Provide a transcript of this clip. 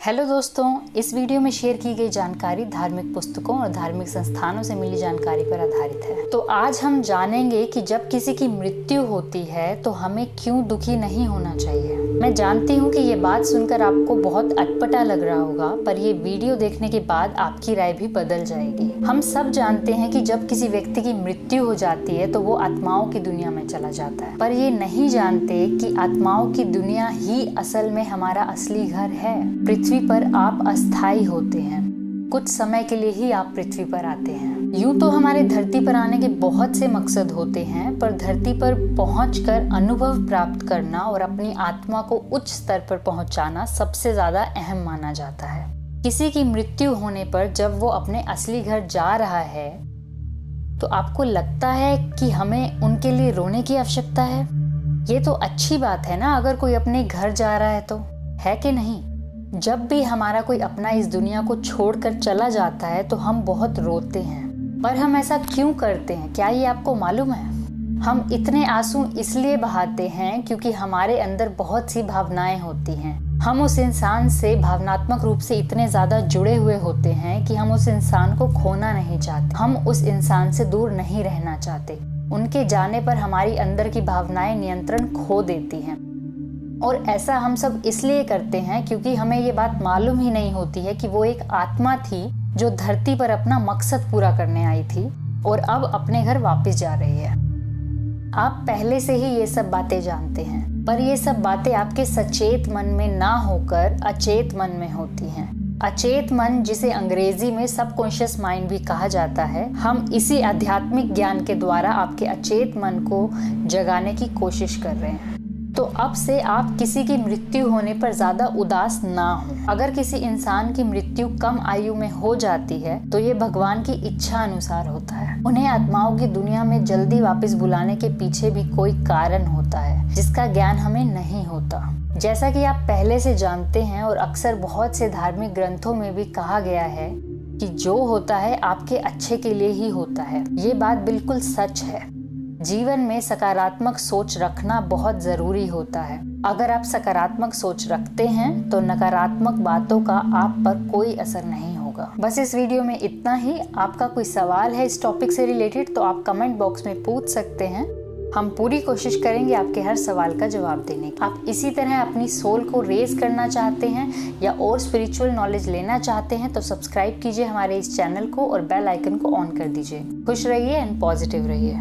Hello दोस्तों, इस video में शेयर की गई जानकारी धार्मिक पुस्तकों और धार्मिक संस्थानों से मिली जानकारी पर आधारित है। तो आज हम जानेंगे कि जब किसी की मृत्यु होती है तो हमें क्यों दुखी नहीं होना चाहिए। मैं जानती हूँ कि ये बात सुनकर आपको बहुत अटपटा लग रहा होगा, पर ये वीडियो देखने के बाद आपकी राय भी बदल जाएगी। हम सब जानते हैं कि जब किसी व्यक्ति की मृत्यु हो जाती है तो वो आत्माओं की दुनिया में चला जाता है, पर ये नहीं जानते कि आत्माओं की दुनिया ही असल में हमारा असली घर है। पृथ्वी पर आप अस्थायी होते हैं, कुछ समय के लिए ही आप पृथ्वी पर आते हैं। यूं तो हमारे धरती पर आने के बहुत से मकसद होते हैं, पर धरती पर पहुंचकर अनुभव प्राप्त करना और अपनी आत्मा को उच्च स्तर पर पहुंचाना सबसे ज्यादा अहम माना जाता है। किसी की मृत्यु होने पर जब वो अपने असली घर जा रहा है तो आपको लगता है कि हमें उनके लिए रोने की आवश्यकता है। ये तो अच्छी बात है ना, अगर कोई अपने घर जा रहा है तो, है कि नहीं? जब भी हमारा कोई अपना इस दुनिया को छोड़कर चला जाता है तो हम बहुत रोते हैं, पर हम ऐसा क्यों करते हैं, क्या ये आपको मालूम है? हम इतने आंसू इसलिए बहाते हैं क्योंकि हमारे अंदर बहुत सी भावनाएं होती हैं। हम उस इंसान से भावनात्मक रूप से इतने ज्यादा जुड़े हुए होते हैं कि हम उस इंसान को खोना नहीं चाहते, हम उस इंसान से दूर नहीं रहना चाहते। उनके जाने पर हमारी अंदर की भावनाएं नियंत्रण खो देती हैं, और ऐसा हम सब इसलिए करते हैं क्योंकि हमें ये बात मालूम ही नहीं होती है कि वो एक आत्मा थी जो धरती पर अपना मकसद पूरा करने आई थी और अब अपने घर वापस जा रही है। आप पहले से ही ये सब बातें जानते हैं, पर ये सब बातें आपके सचेत मन में ना होकर अचेत मन में होती हैं। अचेत मन, जिसे अंग्रेजी में सबकॉन्शियस माइंड भी कहा जाता है, हम इसी आध्यात्मिक ज्ञान के द्वारा आपके अचेत मन को जगाने की कोशिश कर रहे हैं। तो अब से आप किसी की मृत्यु होने पर ज्यादा उदास ना हो। अगर किसी इंसान की मृत्यु कम आयु में हो जाती है तो ये भगवान की इच्छा अनुसार होता है। उन्हें आत्माओं की दुनिया में जल्दी वापस बुलाने के पीछे भी कोई कारण होता है जिसका ज्ञान हमें नहीं होता। जैसा कि आप पहले से जानते हैं और अक्सर बहुत से धार्मिक ग्रंथों में भी कहा गया है कि जो होता है आपके अच्छे के लिए ही होता है। ये बात बिल्कुल सच है। जीवन में सकारात्मक सोच रखना बहुत जरूरी होता है। अगर आप सकारात्मक सोच रखते हैं तो नकारात्मक बातों का आप पर कोई असर नहीं होगा। बस इस वीडियो में इतना ही। आपका कोई सवाल है इस टॉपिक से रिलेटेड तो आप कमेंट बॉक्स में पूछ सकते हैं। हम पूरी कोशिश करेंगे आपके हर सवाल का जवाब देने की। आप इसी तरह अपनी सोल को रेज करना चाहते हैं या और स्पिरिचुअल नॉलेज लेना चाहते हैं तो सब्सक्राइब कीजिए हमारे इस चैनल को और बेल आइकन को ऑन कर दीजिए। खुश रहिए एंड पॉजिटिव रहिए।